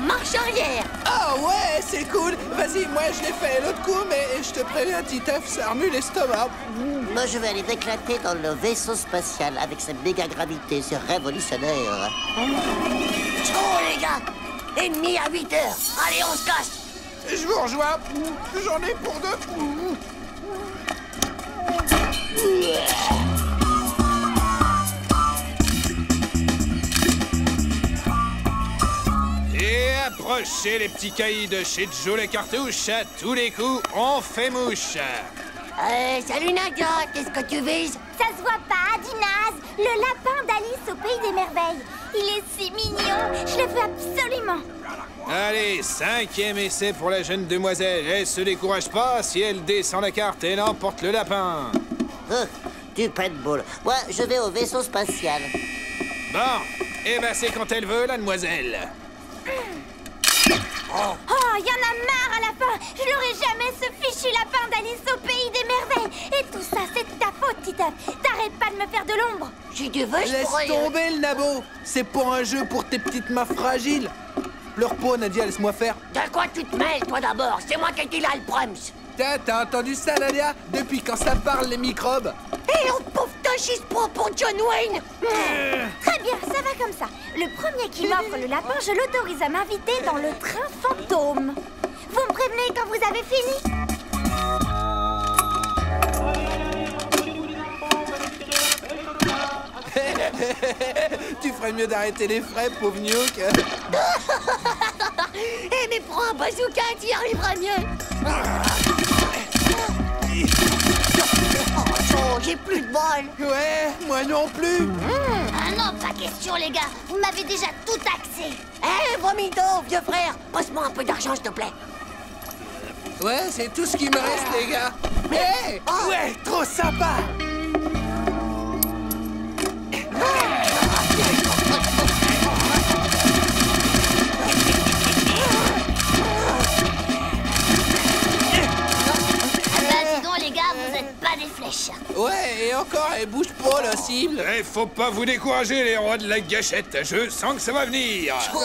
marche arrière. Ah ouais, c'est cool. Vas-y, moi je l'ai fait l'autre coup, mais je te préviens, Titeuf, ça remue l'estomac. Moi, je vais aller m'éclater dans le vaisseau spatial avec cette méga gravité, c'est révolutionnaire. Ciao, les gars. Ennemi à 8 heures. Allez, on se casse. Je vous rejoins. J'en ai pour deux. Et approchez les petits caïds de chez Joe les cartouches. À tous les coups, on fait mouche. Salut Nadia, qu'est-ce que tu vises? Ça se voit pas, Dinaz. Le lapin d'Alice au Pays des Merveilles. Il est si mignon. Je le veux absolument. Allez, 5e essai pour la jeune demoiselle. Elle se décourage pas si elle descend la carte et emporte le lapin. Du paintball. Moi, je vais au vaisseau spatial. Bon, et ben c'est quand elle veut, la demoiselle. Oh, il y en a marre à la fin. Je n'aurai jamais ce fichu lapin d'Alice au Pays des Merveilles. Et tout ça, c'est de ta faute, Titeuf. T'arrêtes pas de me faire de l'ombre. Si tu veux, je Laisse pourrais... tomber le nabo. C'est pour un jeu pour tes petites mains fragiles. Pleure pas, Nadia, laisse-moi faire. De quoi tu te mêles, toi, d'abord? C'est moi qui ai dit là, le Prums. T'as entendu ça, Nadia? Depuis quand ça parle, les microbes? Et l'autre pauvre tâche, il se prend pour John Wayne. Très bien, ça va comme ça. Le premier qui m'offre le lapin, je l'autorise à m'inviter dans le train fantôme. Vous me prévenez quand vous avez fini? Tu ferais mieux d'arrêter les frais, pauvre Nuke. Eh, mais prends un bazooka, tu y arriveras mieux. Oh, j'ai plus de bol. Ouais, moi non plus. Ah non, pas question, les gars. Vous m'avez déjà tout taxé. Eh, vomito, vieux frère, passe-moi un peu d'argent, s'il te plaît. Ouais, c'est tout ce qui me reste, les gars. Hey, ouais, trop sympa. Dis donc, les gars, vous êtes pas des flèches. Ouais, et encore, elle bouge pas, la cible. Eh, faut pas vous décourager, les rois de la gâchette. Je sens que ça va venir. Bon,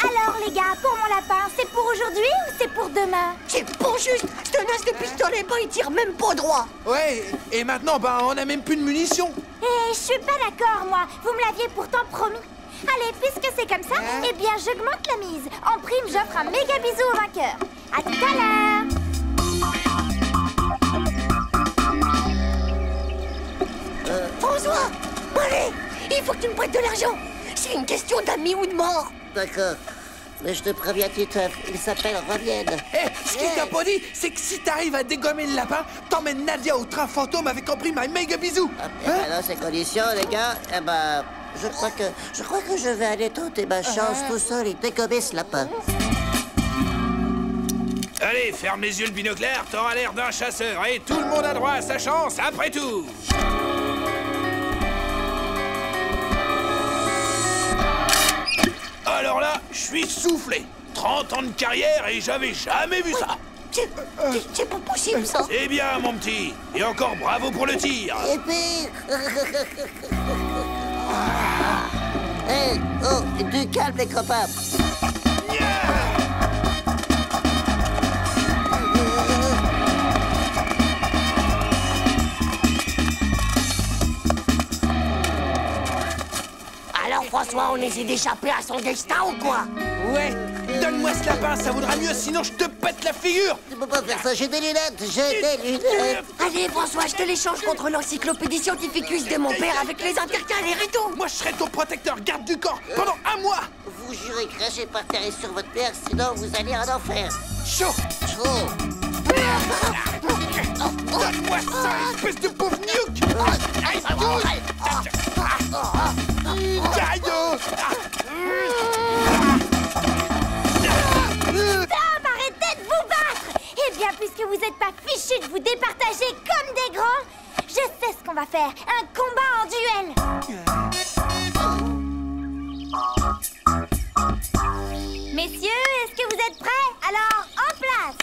alors, les gars, pour mon lapin, c'est pour aujourd'hui ou c'est pour demain? C'est pas juste. Ce tenace de pistolet, bah, il tire même pas droit. Ouais, et maintenant, ben, on a même plus de munitions. Eh, je suis pas d'accord, moi. Vous me l'aviez pourtant promis. Allez, puisque c'est comme ça, eh bien, j'augmente la mise. En prime, j'offre un méga bisou au vainqueur. À tout à l'heure. François, allez, il faut que tu me prêtes de l'argent. C'est une question d'amis ou de mort. D'accord. Mais je te préviens, Titeuf, il s'appelle Revienne. Ce qui t'a pas dit, c'est que si t'arrives à dégommer le lapin, t'emmènes Nadia au train fantôme avec en prime un méga bisou. Dans ces conditions, les gars, eh ben, je crois que je vais aller tenter ma chance tout seul et dégommer ce lapin. Allez, ferme les yeux le binoclaire, t'auras l'air d'un chasseur et tout le monde a droit à sa chance après tout. Alors là, je suis soufflé. 30 ans de carrière et j'avais jamais vu ça. C'est pas possible, ça. C'est bien, mon petit. Et encore bravo pour le tir. Et puis... Hey, oh, du calme, les copains. Alors, François, on essaie d'échapper à son destin ou quoi? Ouais, donne-moi ce lapin, ça vaudra mieux, sinon je te pète la figure. Tu peux pas faire ça, j'ai des lunettes, j'ai des lunettes. Allez, François, je te l'échange contre l'encyclopédie scientificus de mon père avec les intercalaires et tout. Moi, je serai ton protecteur, garde du corps, pendant un mois. Vous jurez cracher par terre et sur votre père, sinon vous allez en enfer. Chaud. Oh. Donne-moi ça, espèce de pauvre nuque. Aïe, Tom, arrêtez de vous battre. Eh bien, puisque vous n'êtes pas fichus de vous départager comme des grands, je sais ce qu'on va faire. Un combat en duel. Messieurs, est-ce que vous êtes prêts? Alors, en place.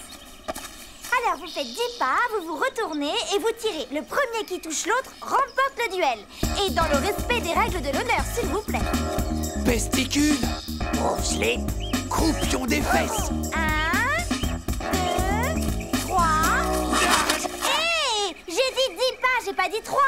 Alors, vous faites 10 pas, vous vous retournez et vous tirez. Le premier qui touche l'autre remporte le duel. Et dans le respect des règles de l'honneur, s'il vous plaît. Pesticule. Pauvre slip, croupion des fesses. 1, 2, 3. Hé, j'ai dit 10 pas, j'ai pas dit 3.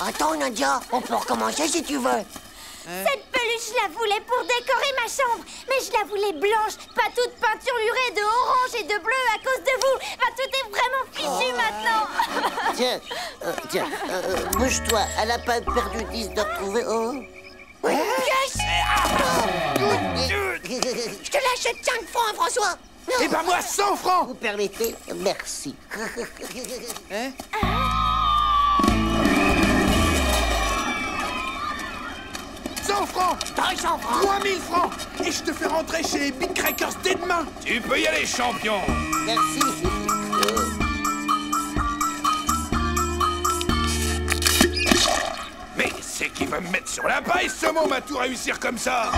Attends, Nadia, on peut recommencer si tu veux. Cette peluche, je la voulais pour décorer ma chambre. Mais je la voulais blanche, pas toute peinturlurée de orange et de bleu à cause de vous. Bah, tout est vraiment fichu maintenant. Tiens, bouge-toi. Elle a pas perdu 10 de retrouver. Oh. Yes! Je te l'achète 5 francs, François. Eh ben moi, 100 francs. Vous permettez? Merci. Hein? 100 francs. 300 francs. 3000 francs. Et je te fais rentrer chez les Big Crackers dès demain. Tu peux y aller, champion. Merci. Mais c'est qui va me mettre sur la paille, ce môme, à tout réussir comme ça.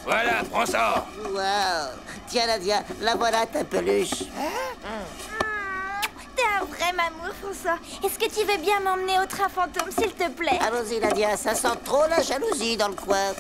Voilà, prends ça. Wow. Tiens, Nadia, la voilà ta peluche. T'es un vrai mamour, François. Est-ce que tu veux bien m'emmener au train fantôme, s'il te plaît? Allons-y, Nadia, ça sent trop la jalousie dans le coin.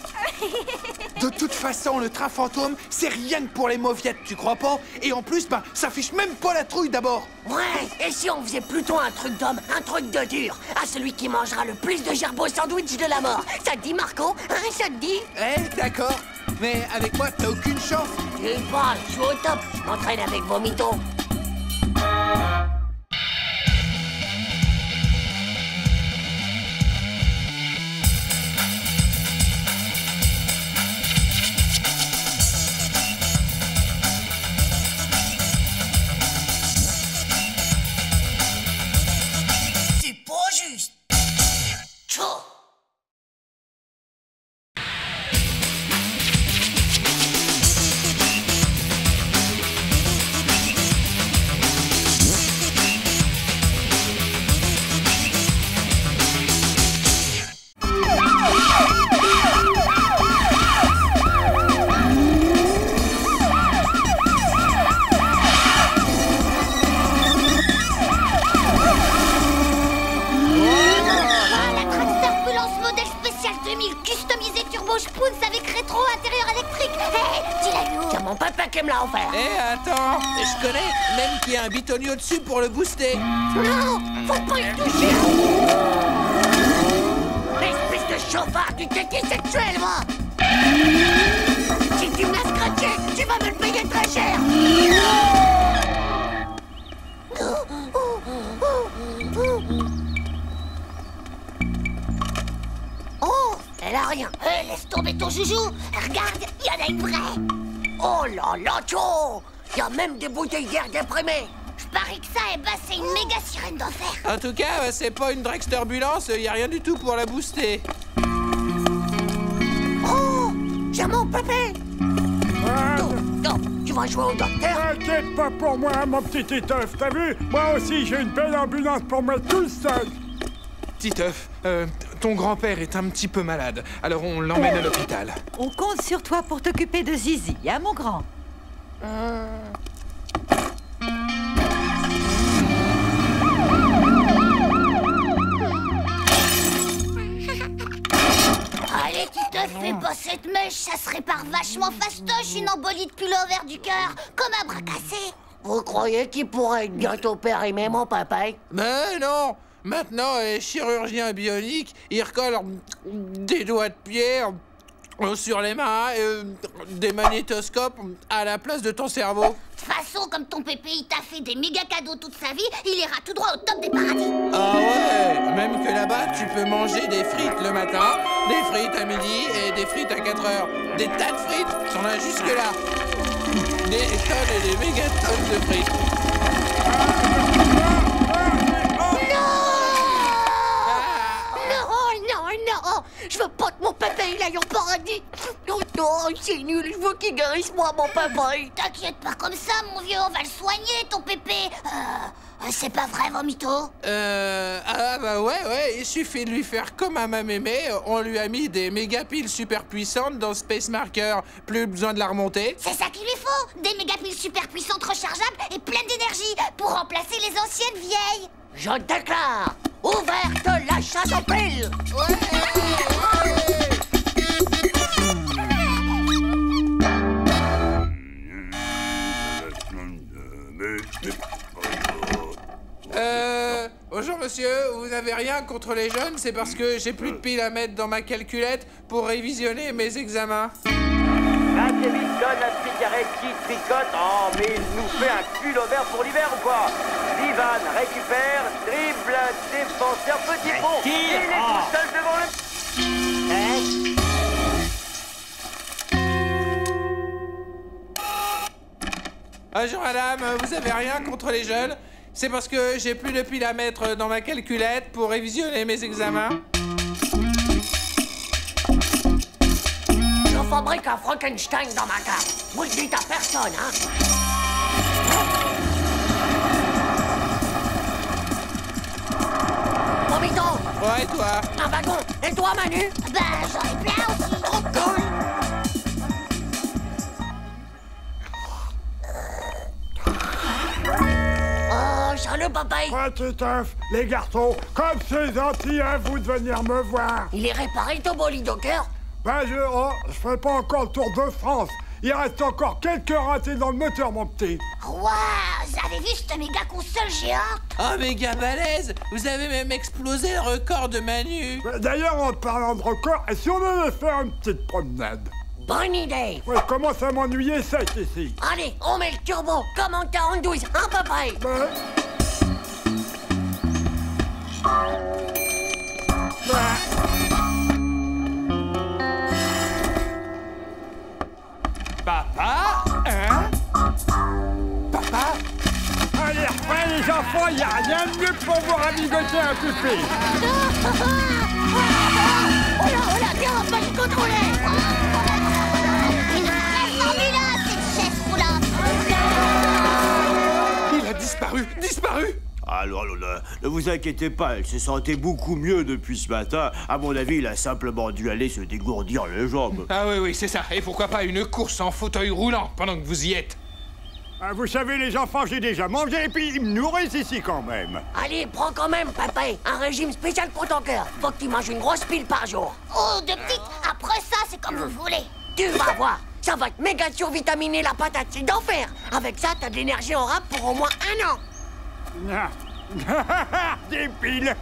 De toute façon, le train fantôme, c'est rien que pour les mauviettes, tu crois pas? Et en plus, ben, ça fiche même pas la trouille d'abord. Ouais, et si on faisait plutôt un truc d'homme, un truc de dur, à celui qui mangera le plus de gerbeaux sandwich de la mort. Ça te dit, Marco? Hein, ça te dit? Eh, d'accord. Mais avec moi, t'as aucune chance. Tu parles, je suis au top. Je m'entraîne avec vos mythos. C'est pas juste. Tchou. Qui me l'a offert. Eh, attends, je connais, même qu'il y a un bitonio dessus pour le booster. Non, faut pas y toucher. Espèce de chauffard du kéké sexuel, moi. Si tu me l'as scratché, tu vas me le payer très cher. Oh, elle a rien. Hey, laisse tomber ton joujou. Regarde, il y en a une vraie. Oh là là, Joe! Il y a même des bouteilles d'air déprimées. Je parie que ça, eh ben, c'est une méga sirène d'enfer. En tout cas, c'est pas une Dragsterbulance, y a rien du tout pour la booster. Oh! J'ai mon pépé! Non, tu vas jouer au docteur? T'inquiète pas pour moi, mon petit Titeuf, t'as vu? Moi aussi, j'ai une belle ambulance pour moi tout seul. Titeuf, ton grand-père est un petit peu malade, alors on l'emmène à l'hôpital. On compte sur toi pour t'occuper de Zizi, hein, mon grand? Allez, tu te fais pas cette mèche, ça se répare vachement fastoche, une embolie de culot au vert du cœur, comme un bras cassé. Vous croyez qu'il pourrait bientôt périmer mon papa? Mais non! Maintenant, les chirurgiens bioniques, ils recollent des doigts de pied sur les mains, des magnétoscopes à la place de ton cerveau. De toute façon, comme ton pépé, il t'a fait des méga cadeaux toute sa vie, il ira tout droit au top des paradis. Ah ouais! Même que là-bas, tu peux manger des frites le matin, des frites à midi et des frites à 4 heures. Des tas de frites, t'en as jusque-là. Des tonnes et des méga tonnes de frites. Non, non, je veux pas que mon père Pépé, il aille au paradis. Oh non, c'est nul, je veux qu'il guérisse moi, mon Pépé. T'inquiète pas comme ça, mon vieux, on va le soigner, ton pépé. C'est pas vrai, Vomito? Ah bah ouais, il suffit de lui faire comme à ma mémé. On lui a mis des méga piles super puissantes dans Space Marker. Plus besoin de la remonter. C'est ça qu'il lui faut. Des méga-piles super puissantes, rechargeables et pleines d'énergie pour remplacer les anciennes vieilles. Je déclare ouverte la chasse aux piles. Bonjour monsieur, vous avez rien contre les jeunes? C'est parce que j'ai plus de piles à mettre dans ma calculette pour révisionner mes examens. Ah, Kevin donne la cigarette qui tricote. Oh, mais il nous fait un pull au vert pour l'hiver ou quoi? Ivan récupère, dribble, défenseur, petit pont. Il est tout seul devant le... Bonjour madame, vous avez rien contre les jeunes? C'est parce que j'ai plus de piles à mettre dans ma calculette pour révisionner mes examens. Je fabrique un Frankenstein dans ma cave. Vous le dites à personne, hein? Vomito! Ouais, toi? Un wagon! Et toi, Manu? Bah, j'en ai plein aussi. Trop cool! Oh, salut, papaye! Petit œuf, les garçons, comme c'est gentil à vous de venir me voir. Il est réparé, ton bolide au cœur? Ben, je fais pas encore le tour de France. Il reste encore quelques ratés dans le moteur, mon petit. Waouh, vous avez vu cette méga console géante? Oh, méga balèze! Vous avez même explosé le record de Manu! D'ailleurs, en te parlant de record, et si on allait faire une petite promenade? Bonne idée! Ouais, je commence à m'ennuyer sec ici. Allez, on met le turbo, comme en 42, hein, papaye? Ben... Papa? Hein? Papa? Allez, refais les enfants, y a rien de mieux que pour vous ravigoter un pupille. Oh là, tiens, on va se contrôler! Formule-1, cette chaise roulante. Il a disparu! Alors, ne vous inquiétez pas, elle se sentait beaucoup mieux depuis ce matin. À mon avis, il a simplement dû aller se dégourdir les jambes. Ah oui, c'est ça. Et pourquoi pas une course en fauteuil roulant pendant que vous y êtes? Vous savez, les enfants, j'ai déjà mangé et puis ils me nourrissent ici quand même. Allez, prends quand même, papaye, un régime spécial pour ton cœur. Faut que tu manges une grosse pile par jour. Oh, de petites. Après ça, c'est comme vous voulez. Tu vas voir, ça va te méga survitaminer la patate, c'est d'enfer. Avec ça, t'as de l'énergie en rap pour au moins 1 an. Des piles.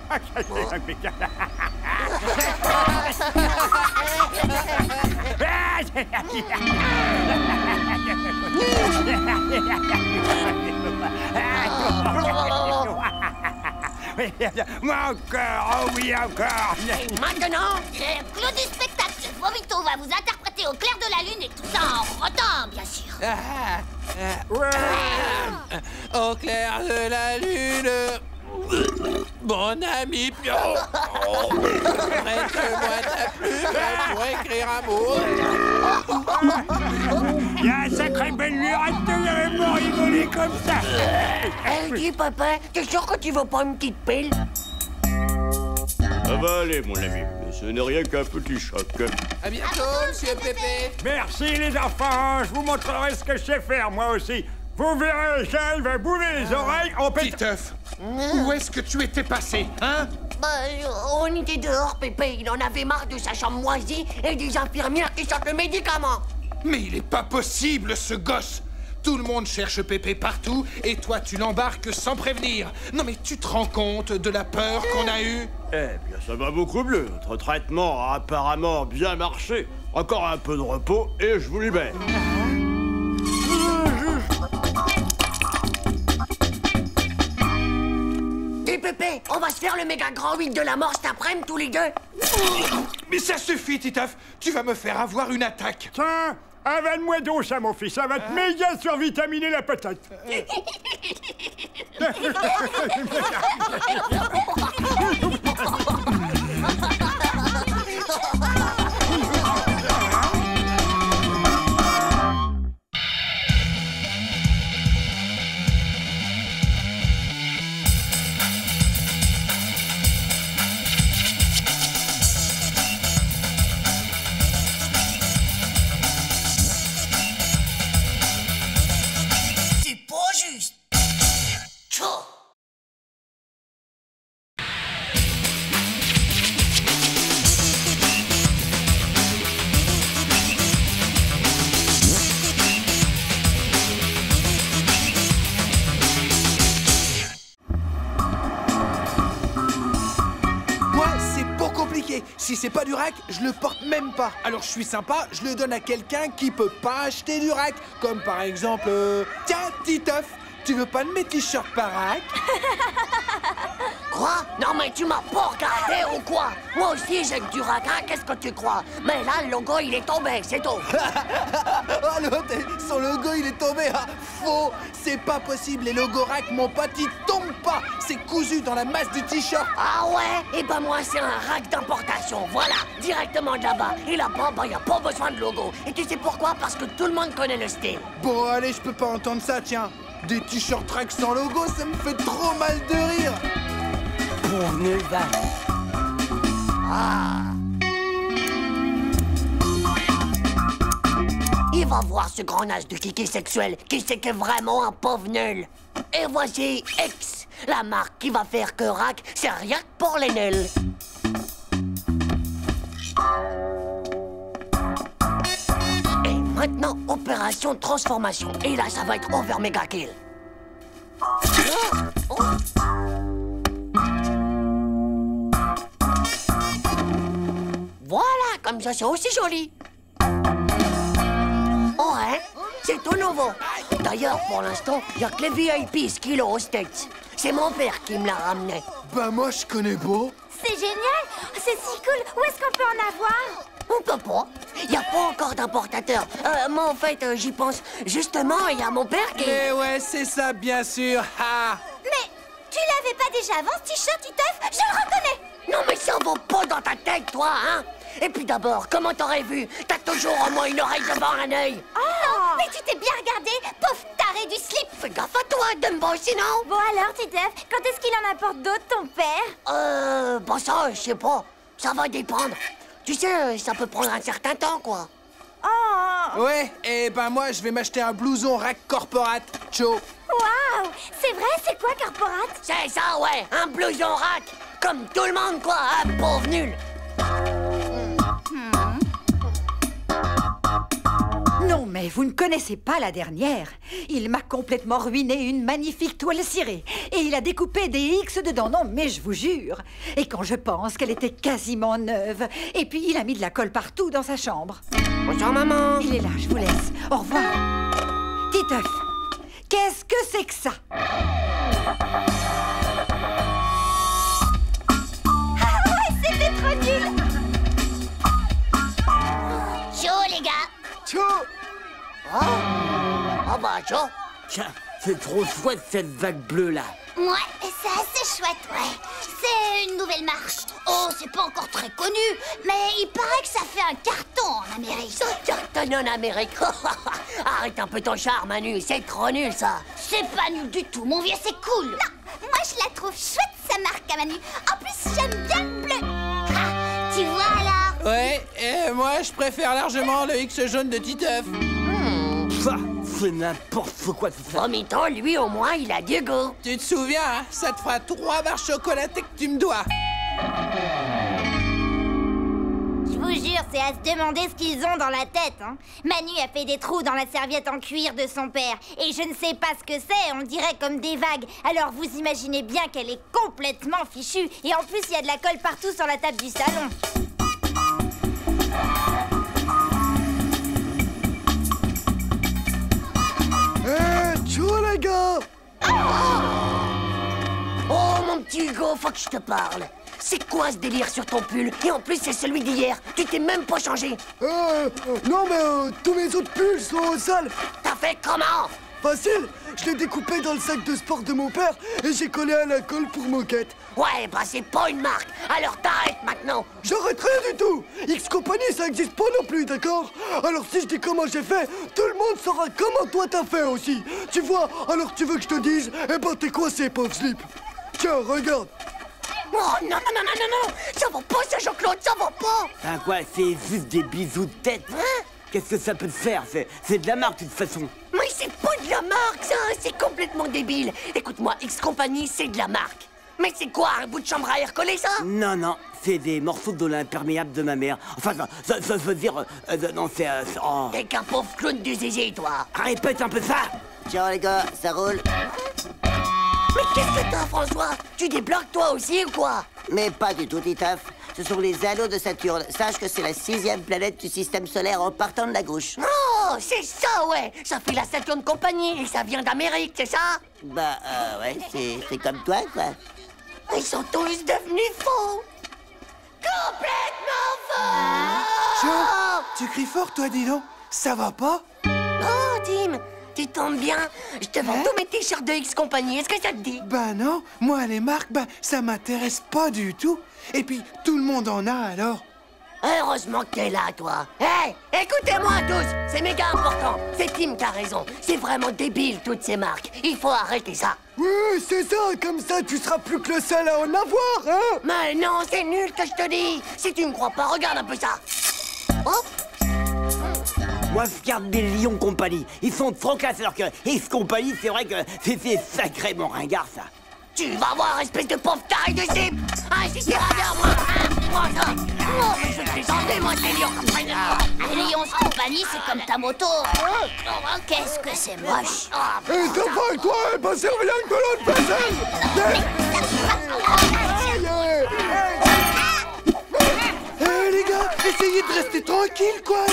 Encore, oh oui, encore. Et maintenant, Le clou du spectacle, Vomito va vous interpréter au clair de la lune et tout ça en rotant, bien sûr. Au clair de la lune, mon ami Pio, prête-moi ta plume pour écrire un mot. Il y a un sacré belle lurette de vraiment rigoler comme ça. dis, papa, t'es sûr que tu veux pas une petite pile? Ça va aller, mon ami. Ce n'est rien qu'un petit choc. À bientôt, monsieur Pépé. Merci les enfants, je vous montrerai ce que je sais faire moi aussi. Vous verrez, j'arrive à bouler les oreilles en Petit œuf, où est-ce que tu étais passé, hein? Bah, on était dehors, Pépé. Il en avait marre de sa chambre moisie et des infirmières qui sortent le médicament. Mais il est pas possible, ce gosse! Tout le monde cherche Pépé partout, et toi, tu l'embarques sans prévenir. Non, mais tu te rends compte de la peur qu'on a eue? Eh bien, ça va beaucoup mieux. Notre traitement a apparemment bien marché. Encore un peu de repos, et je vous libère. Dis, Pépé, on va se faire le méga grand 8 de la mort cet après-midi, tous les deux. Mais ça suffit, Titeuf! Tu vas me faire avoir une attaque! Tiens, avale-moi donc ça, mon fils, ça va te méga survitaminer la patate. Si c'est pas du rack, je le porte même pas. Alors je suis sympa, je le donne à quelqu'un qui peut pas acheter du rack. Comme par exemple... Tiens, Titeuf, tu veux pas de mes t-shirts par rack? Quoi? Non mais tu m'as pas regardé ou quoi? Moi aussi j'ai du rack, hein, qu'est-ce que tu crois? Mais là, le logo, il est tombé, c'est tout. Oh, l'autre, son logo, il est tombé. Ah, faux, c'est pas possible. Les logos rack, mon pote, ils tombent pas. C'est cousu dans la masse du t-shirt. Ah ouais? Et ben moi, c'est un rack d'importation. Voilà, directement de là-bas. Et là-bas, ben, y a pas besoin de logo. Et tu sais pourquoi? Parce que tout le monde connaît le style. Bon, allez, je peux pas entendre ça, tiens. Des t-shirts rack sans logo, ça me fait trop mal de rire. Bon, nul va. Ah. Il va voir ce grand âge de kiki sexuel qui sait qu'est vraiment un pauvre nul. Et voici X, la marque qui va faire que rack, c'est rien que pour les nuls. Et maintenant, opération transformation. Et là, ça va être over méga kill. Oh. Voilà, comme ça, c'est aussi joli. Oh, hein? C'est tout nouveau. D'ailleurs, pour l'instant, il n'y a que les VIP Skilo aux States. C'est mon père qui me l'a ramené. Bah moi, je connais beau. C'est génial! C'est si cool! Où est-ce qu'on peut en avoir? On peut pas. Il n'y a pas encore d'importateur. Moi, en fait, j'y pense. Justement, il y a mon père qui... Mais ouais, c'est ça, bien sûr. Ah. Mais tu l'avais pas déjà avant, ce t-shirt, Titeuf? Je le reconnais! Non, mais ça vaut pas dans ta tête, toi, hein? Et puis d'abord, comment t'aurais vu? T'as toujours au moins une oreille devant un œil. Oh! Mais tu t'es bien regardé, pauvre taré du slip! Fais gaffe à toi, Dumbo, sinon... Bon alors, Titeuf, quand est-ce qu'il en apporte d'autres, ton père? Bon ça, je sais pas. Ça va dépendre. Tu sais, ça peut prendre un certain temps, quoi. Oh! Ouais, et ben moi, je vais m'acheter un blouson rack corporate. Ciao. Waouh! C'est vrai, c'est quoi, corporate? C'est ça, ouais, un blouson rack. Comme tout le monde, quoi, un pauvre nul. Non, mais vous ne connaissez pas la dernière. Il m'a complètement ruiné une magnifique toile cirée. Et il a découpé des X dedans, non, mais je vous jure. Et quand je pense qu'elle était quasiment neuve. Et puis il a mis de la colle partout dans sa chambre. Bonjour, maman. Il est là, je vous laisse. Au revoir. Titeuf, qu'est-ce que c'est que ça? Ah ouais, c'était trop nul! Ciao, les gars. Ciao. Oh bah, ciao. Tiens, c'est trop chouette cette vague bleue là. Ouais, c'est assez chouette, ouais. C'est une nouvelle marque. Oh, c'est pas encore très connu, mais il paraît que ça fait un carton en Amérique. Ça cartonne en Amérique. Arrête un peu ton charme, Manu. C'est trop nul, ça. C'est pas nul du tout, mon vieux, c'est cool. Non, moi je la trouve chouette, sa marque à Manu. En plus, j'aime bien le bleu. Ah, tu vois alors? Ouais, et moi, je préfère largement le X jaune de Titeuf. Ça, c'est n'importe quoi tout ça. En même temps, lui, au moins, il a du goût. Tu te souviens, hein? Ça te fera 3 barres chocolatées que tu me dois. Je vous jure, c'est à se demander ce qu'ils ont dans la tête, hein. Manu a fait des trous dans la serviette en cuir de son père. Et je ne sais pas ce que c'est, on dirait comme des vagues. Alors vous imaginez bien qu'elle est complètement fichue. Et en plus, il y a de la colle partout sur la table du salon. Ciao, les gars. Oh, mon petit Hugo, faut que je te parle. C'est quoi ce délire sur ton pull? Et en plus, c'est celui d'hier. Tu t'es même pas changé. Non, mais tous mes autres pulls sont sales. T'as fait comment? Facile, je l'ai découpé dans le sac de sport de mon père et j'ai collé à la colle pour moquette. Ouais, bah c'est pas une marque. Alors t'arrêtes maintenant. J'arrête rien du tout. X Company, ça existe pas non plus, d'accord? Alors si je dis comment j'ai fait, tout le monde saura comment toi t'as fait aussi. Tu vois, alors tu veux que je te dise? Eh ben t'es coincé, pauvre slip. Tiens, regarde. Oh non, non, non, non, non, non. Ça va pas, ça, Jean-Claude, ça va pas. Enfin quoi, c'est juste des bisous de tête. Hein? Qu'est-ce que ça peut te faire? C'est de la marque de toute façon. Mais c'est pas de la marque, ça. C'est complètement débile. Écoute-moi, X Company, c'est de la marque. Mais c'est quoi, un bout de chambre à air collé, ça? Non, non, c'est des morceaux de l'imperméable de ma mère. Enfin, ça veut dire... non, c'est... oh. T'es qu'un pauvre clown de zizi, toi. Répète un peu ça. Ciao les gars, ça roule? Mais qu'est-ce que t'as, François? Tu débloques toi aussi ou quoi? Mais pas du tout, Titeuf. Ce sont les anneaux de Saturne. Sache que c'est la 6e planète du système solaire en partant de la gauche. Oh, c'est ça, ouais. Ça fait la Saturn Company et ça vient d'Amérique, c'est ça? Bah, ouais, c'est comme toi, quoi. Ils sont tous devenus faux. Complètement faux. Tiens, tu cries fort, toi, dis donc. Ça va pas? Oh, Tim, tu tombes bien. Je te vends tous mes t-shirts de X Company. Est-ce que ça te dit? Bah non, moi, les marques, ça m'intéresse pas du tout. Et puis, tout le monde en a, alors. Heureusement que t'es là, toi. Hé, écoutez-moi tous. C'est méga important. C'est Tim qui a raison. C'est vraiment débile, toutes ces marques. Il faut arrêter ça. Oui, c'est ça. Comme ça, tu seras plus que le seul à en avoir, hein? Mais non, c'est nul que je te dis. Si tu me crois pas, regarde un peu ça. Hop. Moi, je garde des Lions Compagnie. Ils sont trop classe, alors que X Company, c'est vrai que c'est sacrément ringard, ça. Tu vas voir, espèce de pauvre taille de cible. Ah, si tu vers moi. Prends ça. Oh, mais je vais te les enlever, moi, ces Lions Compagnie. Les Lions Compagnie, c'est comme ta moto. Qu'est-ce que c'est moche. Et t'as pas avec toi, elle va servir une colonne passerelle. Eh, les gars, essayez de rester tranquille, quoi.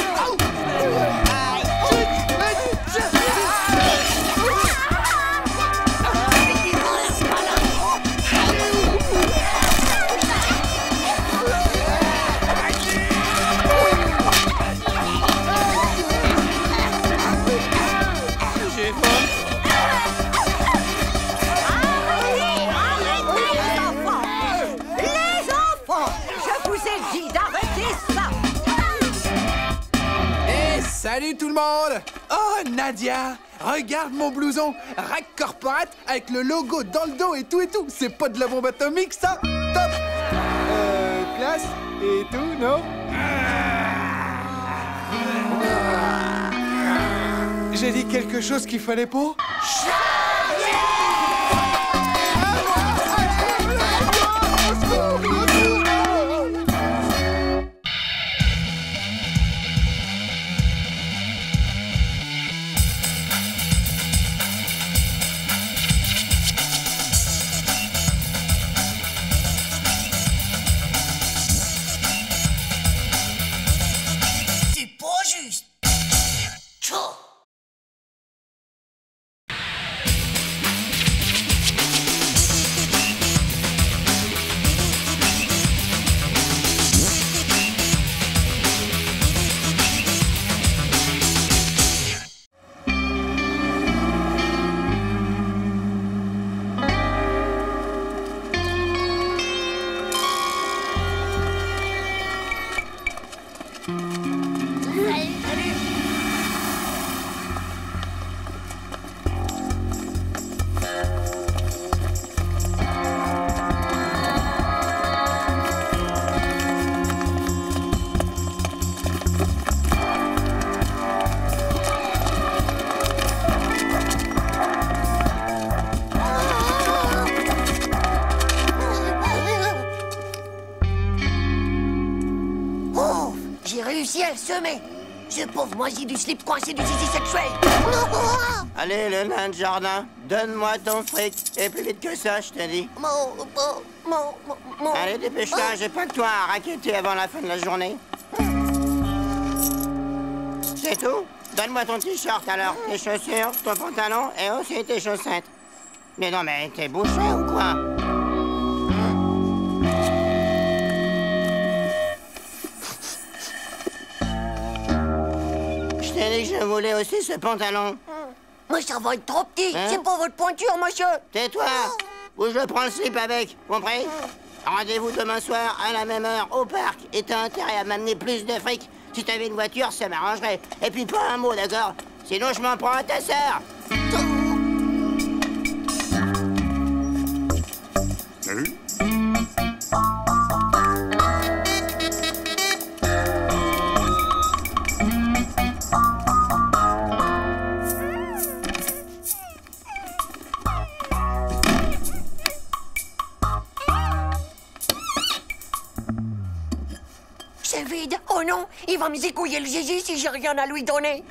Salut tout le monde! Oh, Nadia! Regarde mon blouson! Rack Corporate avec le logo dans le dos et tout! C'est pas de la bombe atomique, ça? Top! Classe et tout, non? J'ai dit quelque chose qu'il fallait pas? réussi à le semer. Ce pauvre moisi du slip coincé du zizi sexuel. Allez, le nain de jardin, donne-moi ton fric. Et plus vite que ça, je te dis. Allez, dépêche-toi, j'ai pas que toi à raqueter avant la fin de la journée. C'est tout? Donne-moi ton t-shirt alors, tes chaussures, ton pantalon et aussi tes chaussettes. Mais non, mais t'es bouché ou quoi? Je t'ai dit que je voulais aussi ce pantalon. Mais ça va être trop petit, c'est pas votre pointure, monsieur. Tais-toi, ou je prends le slip avec, compris? Rendez-vous demain soir à la même heure au parc et t'as intérêt à m'amener plus de fric. Si t'avais une voiture, ça m'arrangerait. Et puis pas un mot, d'accord? Sinon, je m'en prends à ta sœur. C'est vide. Oh non, il va me zigouiller le zizi si j'ai rien à lui donner.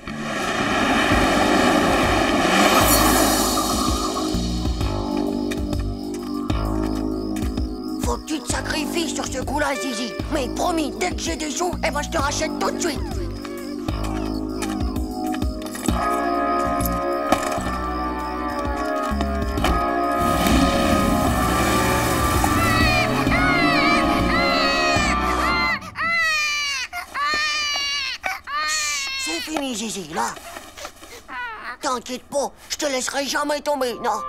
Faut que tu te sacrifies sur ce ce coup-là, Zizi. Mais promis, dès que j'ai des sous, eh ben, je te rachète tout de suite. C'est fini, Zizi, là. T'inquiète pas, je te laisserai jamais tomber, non.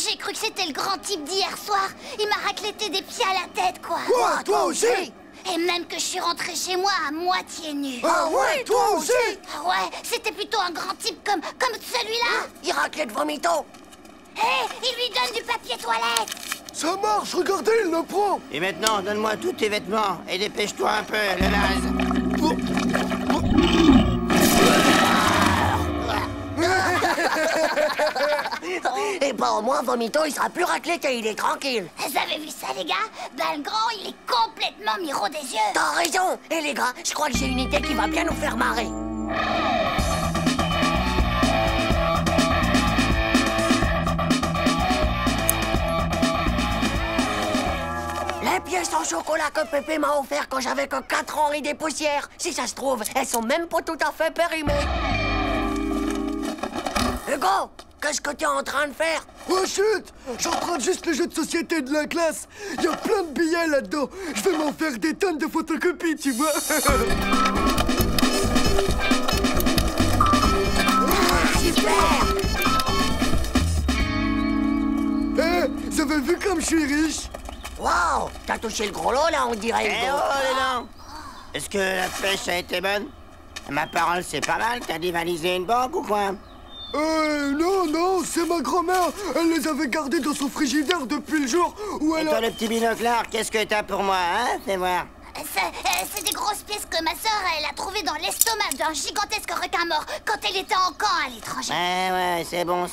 J'ai cru que c'était le grand type d'hier soir. Il m'a raclété des pieds à la tête, quoi. Quoi, toi aussi? Et même que je suis rentrée chez moi à moitié nue. Ah ouais, toi aussi? Ah ouais, c'était plutôt un grand type comme celui-là. Il raclette vomito. Hé, il lui donne du papier toilette. Ça marche, regardez, il le prend. Et maintenant, donne-moi tous tes vêtements et dépêche-toi un peu, le naze. Et bah au moins, Vomito, il sera plus raclété, il est tranquille. Vous avez vu ça, les gars? Ben, le grand, il est complètement miro des yeux. T'as raison. Et les gars, je crois que j'ai une idée qui va bien nous faire marrer. Les pièces en chocolat que Pépé m'a offert quand j'avais que 4 ans et des poussières. Si ça se trouve, elles sont même pas tout à fait périmées. Hugo, qu'est-ce que t'es en train de faire? Oh chut! J'emprunte juste le jeu de société de la classe. Il y a plein de billets là-dedans. Je vais m'en faire des tonnes de photocopies, tu vois. Super! Eh, vous avez vu comme je suis riche? Waouh! T'as touché le gros lot, là, on dirait, Eh Hugo. oh, les dents! Est-ce que la pêche a été bonne? Ma parole, c'est pas mal. T'as dévalisé une banque ou quoi? Non, c'est ma grand-mère. Elle les avait gardés dans son frigidaire depuis le jour où Et elle toi, a... le petit binoclard, qu'est-ce que t'as pour moi, hein? Fais voir. C'est des grosses pièces que ma sœur, elle a trouvées dans l'estomac d'un gigantesque requin mort quand elle était en camp à l'étranger. Ouais, c'est bon.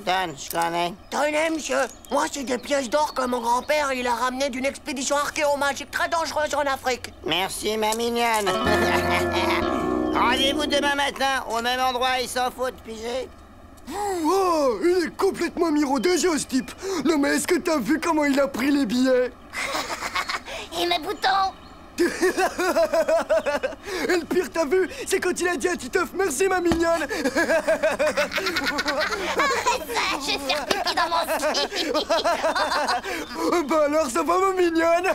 Donne, je connais. Tenez, monsieur. Moi, c'est des pièces d'or que mon grand-père, il a ramené d'une expédition archéomagique très dangereuse en Afrique. Merci, ma mignonne. Rendez-vous demain matin, au même endroit, il s'en fout, pigé. Oh, il est complètement miro des yeux, ce type. Non, mais est-ce que t'as vu comment il a pris les billets? Et mes boutons? Et le pire, t'as vu, c'est quand il a dit à Titeuf, merci ma mignonne. Arrête ça, je vais faire pipi dans mon slip. Bah alors, ça va ma mignonne?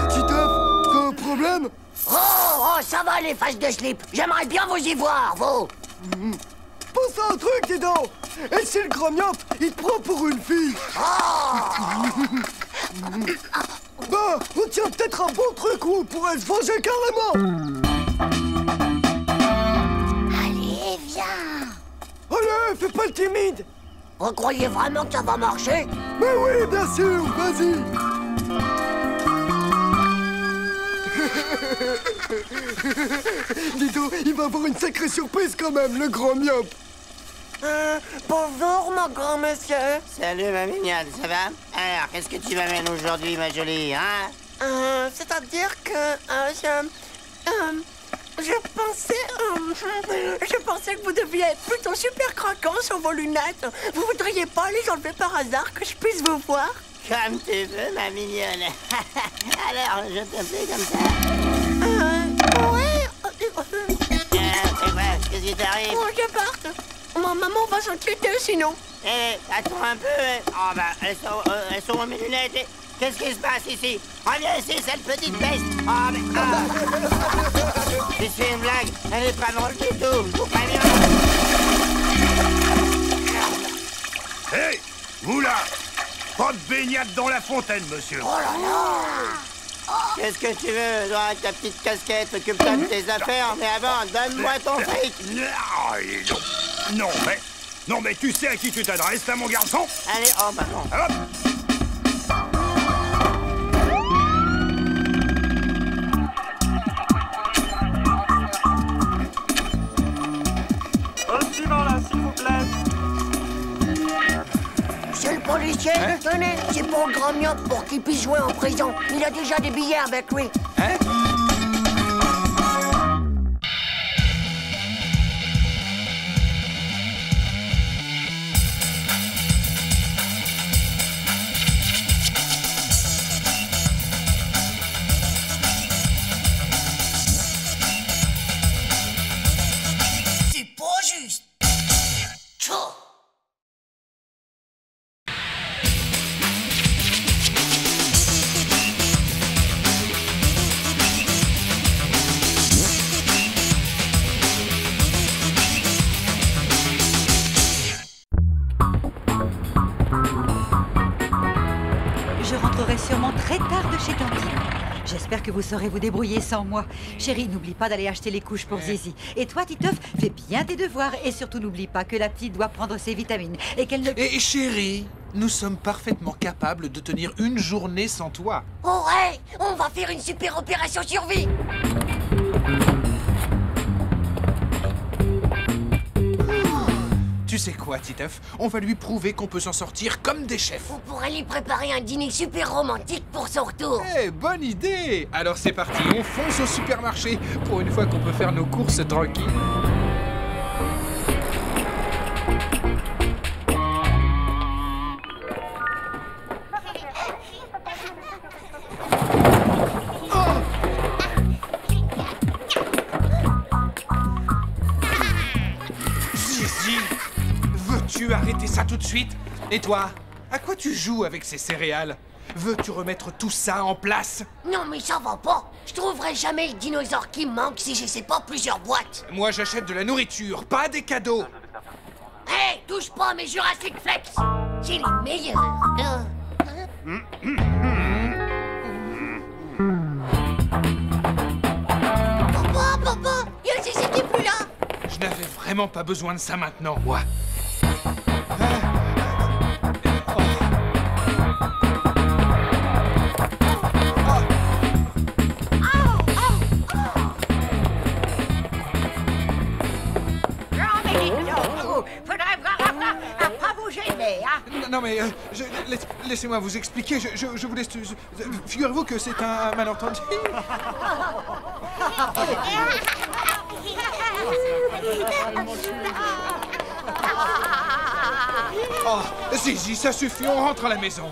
Titeuf, t'as un problème? Oh, ça va, les faces de slip. J'aimerais bien vous y voir, vous. Pense à un truc, dis donc. Et si le grand miop, il te prend pour une fille? Bah, on tient peut-être un bon truc où on pourrait se venger carrément. Allez, viens. Allez, fais pas le timide. Vous croyez vraiment que ça va marcher? Mais oui, bien sûr, vas-y. Dis donc, il va avoir une sacrée surprise quand même, le grand myope. Bonjour, mon grand monsieur. Salut, ma mignonne, ça va? Alors, qu'est-ce que tu m'amènes aujourd'hui, ma jolie, hein? C'est-à-dire que je pensais que vous deviez être plutôt super craquant sur vos lunettes. Vous voudriez pas les enlever par hasard, que je puisse vous voir? Comme tu veux, ma mignonne. Alors, je te fais comme ça. Ouais. C'est quoi? Qu'est-ce qui t'arrive? Faut que je parte. Ma maman va s'inquiéter sinon. Eh, attends un peu. Oh, bah, elles sont où mes lunettes? Qu'est-ce qui se passe ici? Reviens ici, cette petite peste. Oh, mais... C'est une blague. Elle est pas drôle du tout. Je vous préviens. Hé, vous là! Pas de baignade dans la fontaine, monsieur. Oh là là. Qu'est-ce que tu veux, toi, avec ta petite casquette? Occupe-toi de tes affaires, mais avant, donne-moi ton fric. Non, mais tu sais à qui tu t'adresses, là, mon garçon? Allez, oh, bah non. Hop! Bâtiment Hein? Tenez, c'est pour le grand myope pour qu'il puisse jouer en prison. Il a déjà des billets avec lui. Hein? C'est pas juste. Tchou. Je rentrerai sûrement très tard de chez Tantine. J'espère que vous saurez vous débrouiller sans moi. Chérie, n'oublie pas d'aller acheter les couches pour Zizi. Et toi, Titeuf, fais bien tes devoirs. Et surtout, n'oublie pas que la petite doit prendre ses vitamines. Et qu'elle ne... Et chérie, nous sommes parfaitement capables de tenir une journée sans toi. Oh ouais, on va faire une super opération survie. Tu sais quoi, Titeuf? On va lui prouver qu'on peut s'en sortir comme des chefs. On pourrait lui préparer un dîner super romantique pour son retour. Eh, bonne idée! Alors c'est parti, on fonce au supermarché pour une fois qu'on peut faire nos courses tranquilles. Zizi, veux-tu arrêter ça tout de suite? Et toi, à quoi tu joues avec ces céréales? Veux-tu remettre tout ça en place? Non mais ça va pas. Je trouverai jamais le dinosaure qui me manque si j'essaie pas plusieurs boîtes. Moi j'achète de la nourriture, pas des cadeaux. Hé, touche pas à mes Jurassic Flex. C'est les meilleurs. Papa, il y a Zizi qui est plus là. Je n'avais vraiment pas besoin de ça maintenant, moi. Non mais, laissez-moi vous expliquer, je vous laisse... Figurez-vous que c'est un malentendu. Oh, Zizi, ça suffit, on rentre à la maison.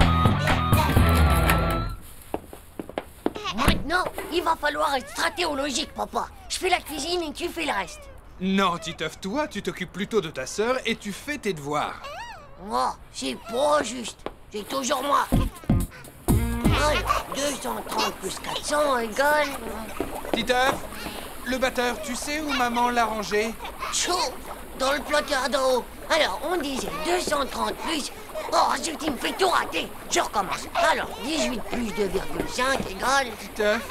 Maintenant, il va falloir être stratéologique, papa. Je fais la cuisine et tu fais le reste. Non, Titeuf, toi, tu t'occupes plutôt de ta sœur et tu fais tes devoirs. Oh, c'est pas juste. C'est toujours moi. Allez, 230 plus 400 égale... Titeuf, le batteur, tu sais où maman l'a rangé? Chaud, dans le placard d'en haut. Alors, on disait 230 plus... Oh, zut, il me fait tout rater. Je recommence. Alors, 18 plus 2,5 égale... Titeuf,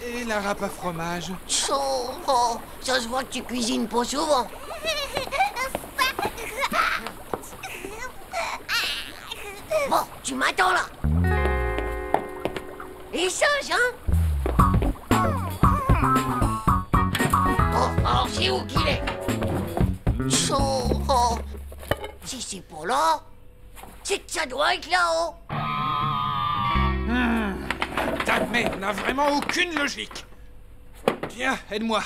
et la râpe à fromage? Chaud, oh, ça se voit que tu cuisines pas souvent. Bon, tu m'attends là. Et sage, hein? Oh, alors c'est où qu'il est? Chaud, oh. Si c'est pas là, c'est que ça doit être là-haut. Ta mère n'a vraiment aucune logique. Viens, aide-moi.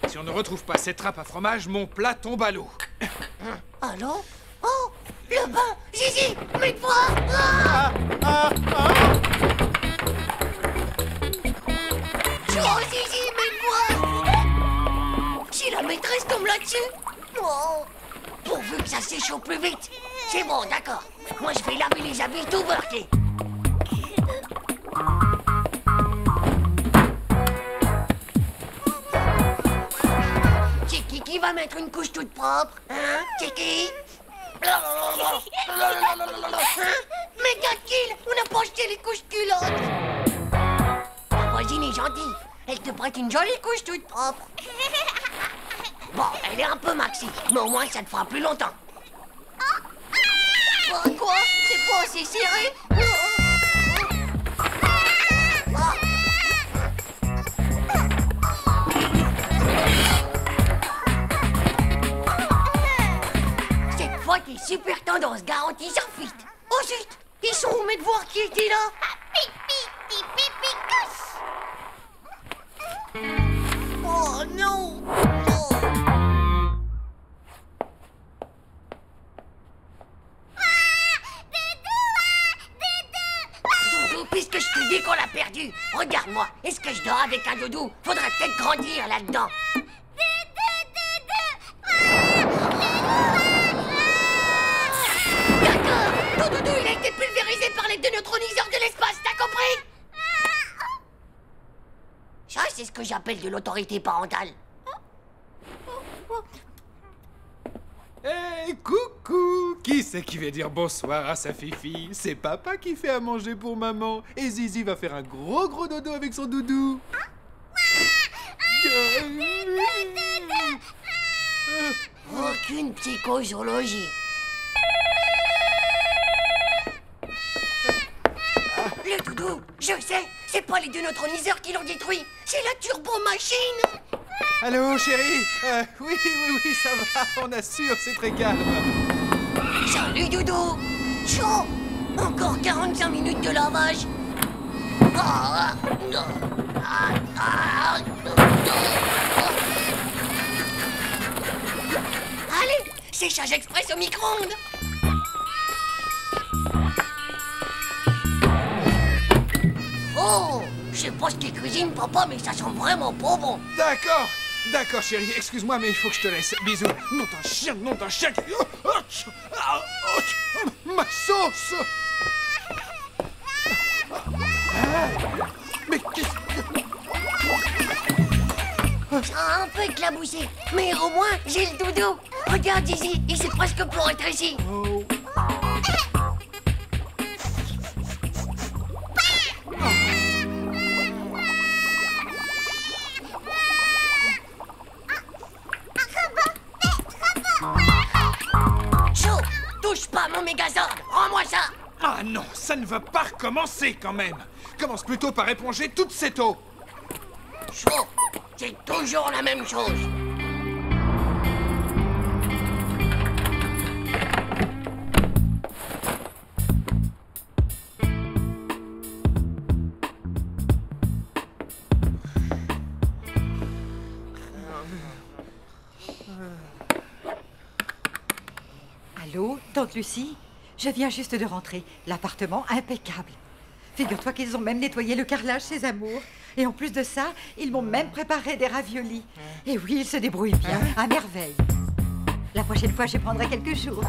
Si on ne retrouve pas cette râpe à fromage, mon plat tombe à l'eau. Allô? Oh, le bain! Zizi, mets-toi! Oh, Zizi, mets-toi! Si la maîtresse tombe là-dessus! Oh, pourvu que ça s'échauffe plus vite! C'est bon, d'accord. Moi, je vais laver les habits tout beurtés. C'est qui va mettre une couche toute propre? Hein? C'est qui? Hein? Mais Gatkill, on n'a pas acheté les couches culottes. Ta voisine est gentille. Elle te prête une jolie couche toute propre. Bon, elle est un peu maxi, mais au moins ça te fera plus longtemps. Quoi? C'est pas assez serré? Cette fois, t'es super tendance, garantie sans fuite. Oh, zut! Ils sont où mes devoirs qui étaient là? Oh non! Oh. Doudou, puisque je te dis qu'on l'a perdu, regarde-moi, est-ce que je dors avec un doudou? Faudrait peut-être grandir là-dedans. D'accord, ton doudou il a été pulvérisé par les 2 neutroniseurs de l'espace, t'as compris? Ça, c'est ce que j'appelle de l'autorité parentale. Hé, coucou! Qui c'est qui va dire bonsoir à sa fifi? C'est papa qui fait à manger pour maman. Et Zizi va faire un gros dodo avec son doudou. Aucune psychozoologie. Le doudou, je sais, c'est pas les 2 neutroniseurs qui l'ont détruit, c'est la turbo-machine. Allô, chérie? Oui, ça va, on assure, c'est très calme. Salut, doudou. Chaud. Encore 45 minutes de lavage. Allez, séchage express au micro-ondes. Oh, je sais pas ce qu'il cuisine, papa, mais ça sent vraiment pas bon. D'accord, chérie, excuse-moi, mais il faut que je te laisse. Bisous. Non, t'es un chien. Ma sauce! Mais qu'est-ce que... Ça a un peu éclaboussé, mais au moins, j'ai le doudou. Regarde ici, il s'est presque pour être ici. Oh. Chaud, touche pas à mon Mégazord, rends-moi ça. Ah non, ça ne va pas recommencer quand même. Commence plutôt par éponger toute cette eau. Chaud, c'est toujours la même chose. Allô, tante Lucie? Je viens juste de rentrer. L'appartement impeccable. Figure-toi qu'ils ont même nettoyé le carrelage, ces amours. Et en plus de ça, ils m'ont même préparé des raviolis. Et oui, ils se débrouillent bien, à merveille. La prochaine fois, je prendrai quelques jours.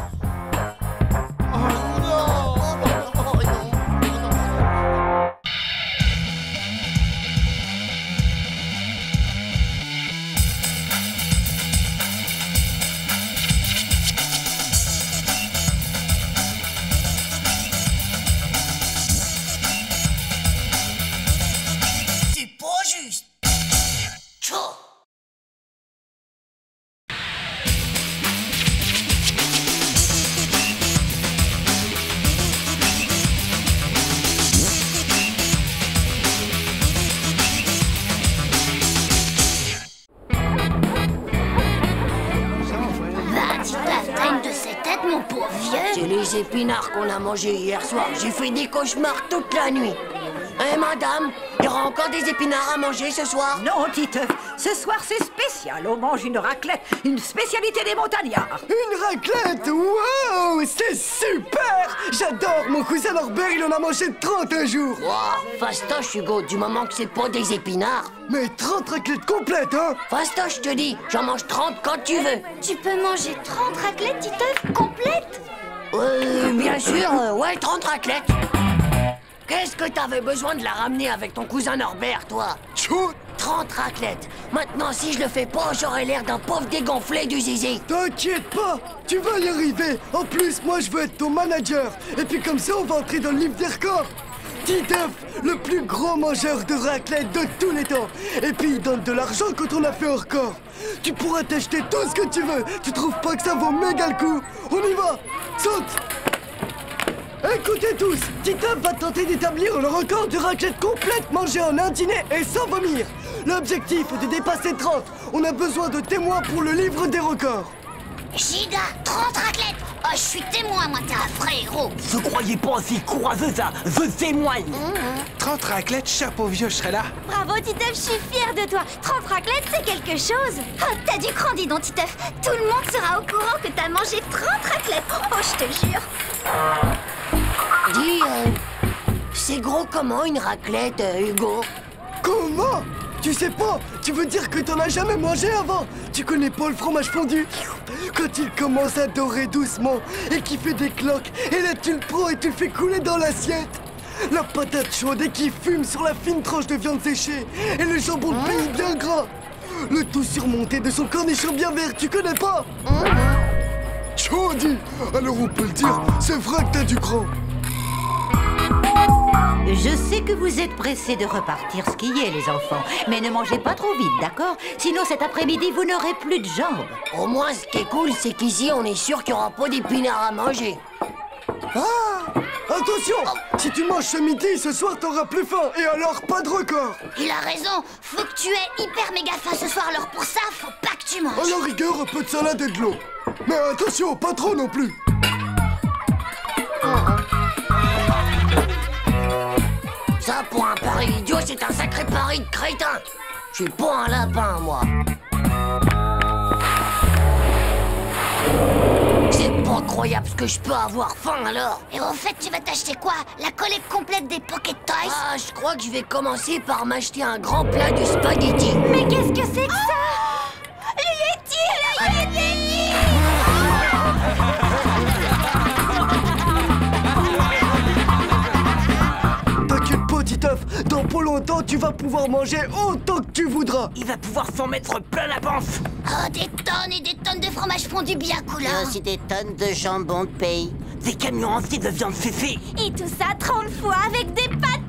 C'est les épinards qu'on a mangés hier soir. J'ai fait des cauchemars toute la nuit. Eh madame, il y aura encore des épinards à manger ce soir? Non, Titeuf, ce soir c'est spécial. On mange une raclette, une spécialité des montagnards. Une raclette? Wow, c'est super! J'adore, mon cousin Norbert, il en a mangé 30 un jour. Wow, fastoche Hugo, du moment que c'est pas des épinards. Mais 30 raclettes complètes, hein? Fastoche, je te dis, j'en mange 30 quand tu veux. Tu peux manger 30 raclettes, Titeuf, complètes? Bien sûr, ouais, 30 raclettes. Qu'est-ce que t'avais besoin de la ramener avec ton cousin Norbert, toi? Chou! 30 raclettes. Maintenant, si je le fais pas, j'aurai l'air d'un pauvre dégonflé du zizi. T'inquiète pas, tu vas y arriver. En plus, moi, je veux être ton manager. Et puis comme ça, on va entrer dans le livre des records. Titeuf, le plus gros mangeur de raclette de tous les temps. Et puis, il donne de l'argent quand on a fait un record. Tu pourras t'acheter tout ce que tu veux. Tu trouves pas que ça vaut méga le coup? On y va! Saute! Écoutez tous, Titeuf va tenter d'établir le record de raclette complète mangée en un dîner et sans vomir. L'objectif est de dépasser 30. On a besoin de témoins pour le livre des records. Giga, 30 raclettes. Oh, je suis témoin, moi, t'es un vrai héros. Je croyais pas aussi courageuse, ça. Je témoigne. 30 raclettes, chapeau vieux, je serai là. Bravo, Titeuf, je suis fière de toi. 30 raclettes, c'est quelque chose. Oh, t'as du cran, dis donc, Titeuf. Tout le monde sera au courant que t'as mangé 30 raclettes. Oh, je te jure. Dis, c'est gros comment une raclette, Hugo? Comment? Tu sais pas? Tu veux dire que t'en as jamais mangé avant? Tu connais pas le fromage fondu? Quand il commence à dorer doucement et qu'il fait des cloques, et là tu le prends et tu le fais couler dans l'assiette. La patate chaude et qui fume sur la fine tranche de viande séchée et le jambon de pays bien gras. Le tout surmonté de son cornichon bien vert, tu connais pas? Chaudy! Alors on peut le dire, c'est vrai que t'as du cran. Je sais que vous êtes pressés de repartir skier, les enfants. Mais ne mangez pas trop vite, d'accord? Sinon, cet après-midi, vous n'aurez plus de jambes. Au moins, ce qui est cool, c'est qu'ici, on est sûr qu'il n'y aura pas d'épinards à manger. Ah! Attention! Si tu manges ce midi, ce soir, t'auras plus faim. Et alors, pas de record. Il a raison. Faut que tu aies hyper méga faim ce soir. Alors pour ça, faut pas que tu manges. À la rigueur, un peu de salade et de l'eau. Mais attention, pas trop non plus. Ça, pour un pari idiot, c'est un sacré pari de crétin. Je suis pas un lapin, moi. C'est pas croyable ce que je peux avoir faim, alors. Et au fait, tu vas t'acheter quoi? La collecte complète des Pocket Toys? Ah, je crois que je vais commencer par m'acheter un grand plat de spaghetti. Mais qu'est-ce que c'est que ça? Le Yeti! T'inquiète pas, Titeuf. Dans pas longtemps, tu vas pouvoir manger autant que tu voudras. Il va pouvoir s'en mettre plein la panse. Oh, des tonnes et des tonnes de fromage fondu bien couleur. Il y a aussi des tonnes de jambon de pays. Des camions entiers de viande séchée. Et tout ça 30 fois avec des patates.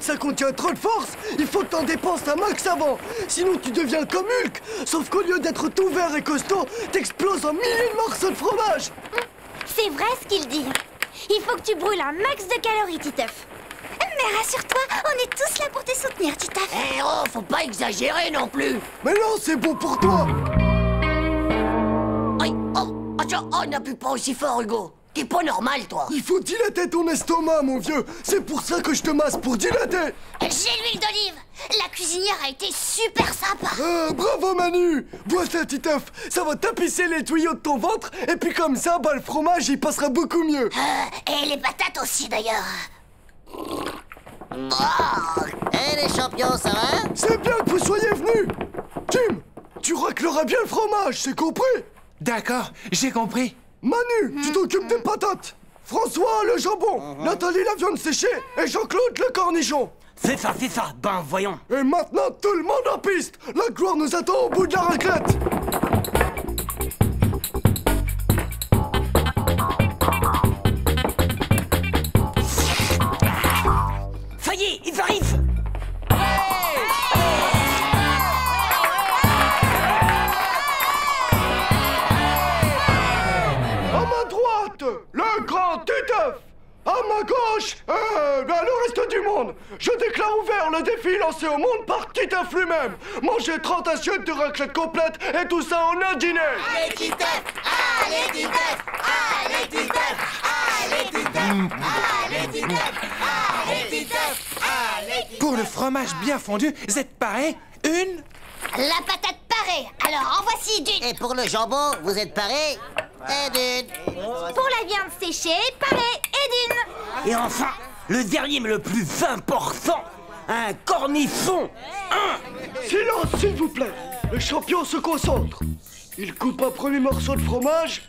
Ça contient trop de force. Il faut que t'en dépenses un max avant. Sinon tu deviens comme Hulk. Sauf qu'au lieu d'être tout vert et costaud, t'exploses en milliers de morceaux de fromage. C'est vrai ce qu'il dit. Il faut que tu brûles un max de calories, Titeuf. Mais rassure-toi, on est tous là pour te soutenir, Titeuf. Eh oh, faut pas exagérer non plus. Mais non, c'est bon pour toi. Aïe, oh, attention, oh, n'appuie pas aussi fort, Hugo. T'es pas normal, toi. Il faut dilater ton estomac, mon vieux. C'est pour ça que je te masse, pour dilater. J'ai l'huile d'olive. La cuisinière a été super sympa. Bravo, Manu. Bois ça, Titeuf. Ça va tapisser les tuyaux de ton ventre. Et puis comme ça, bah, le fromage, il passera beaucoup mieux. Et les patates aussi, d'ailleurs. les champions, ça va? C'est bien que vous soyez venus. Jim, tu racleras bien le fromage, c'est compris? D'accord, j'ai compris. Manu, tu t'occupes des patates. François, le jambon. Nathalie, la viande séchée. Et Jean-Claude, le cornichon. C'est ça, c'est ça. Ben, voyons. Et maintenant, tout le monde en piste. La gloire nous attend au bout de la raclette. Ça y est, ils arrivent. Le grand Titeuf. À ma gauche, le reste du monde. Je déclare ouvert le défi lancé au monde par Titeuf lui-même. Manger 30 assiettes de raclette complète et tout ça en un dîner. Allez Titeuf, allez Titeuf, allez Titeuf, allez Titeuf, allez Titeuf, allez Titeuf, allez Titeuf. Pour le fromage bien fondu, vous êtes parés? Une? La patate parée. Alors en voici d'une. Et pour le jambon, vous êtes parés? Et d'une. Pour la viande séchée, pareil, et d'une. Et enfin, le dernier mais le plus important, un cornichon. Silence, s'il vous plaît. Le champion se concentre. Il coupe un premier morceau de fromage.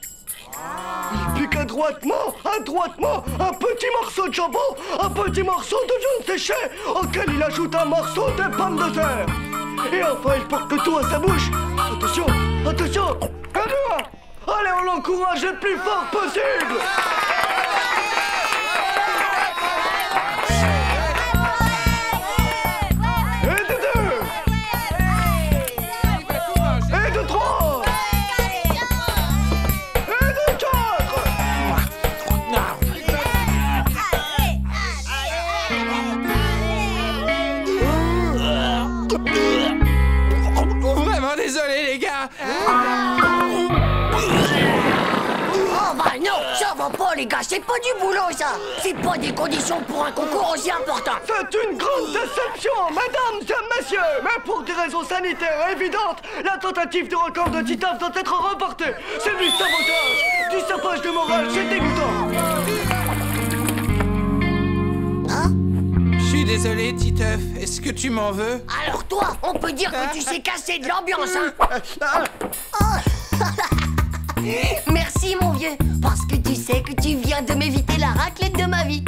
Il pique adroitement, un petit morceau de jambon, un petit morceau de viande séchée, auquel il ajoute un morceau de pommes de terre. Et enfin, il porte le tout à sa bouche. Attention, attention, un doigt. Allez, on l'encourage le plus fort possible. comprends pas, les gars, c'est pas du boulot, ça. C'est pas des conditions pour un concours aussi important. C'est une grande déception, mesdames et messieurs. Mais pour des raisons sanitaires évidentes, la tentative de record de Titeuf doit être reportée. C'est du sabotage, du sapage de morale, c'est dégoûtant. Je suis désolé, Titeuf. Est-ce que tu m'en veux? Alors toi, on peut dire que tu sais casser de l'ambiance, hein. Merci, mon vieux, parce que tu sais que tu viens de m'éviter la raclette de ma vie.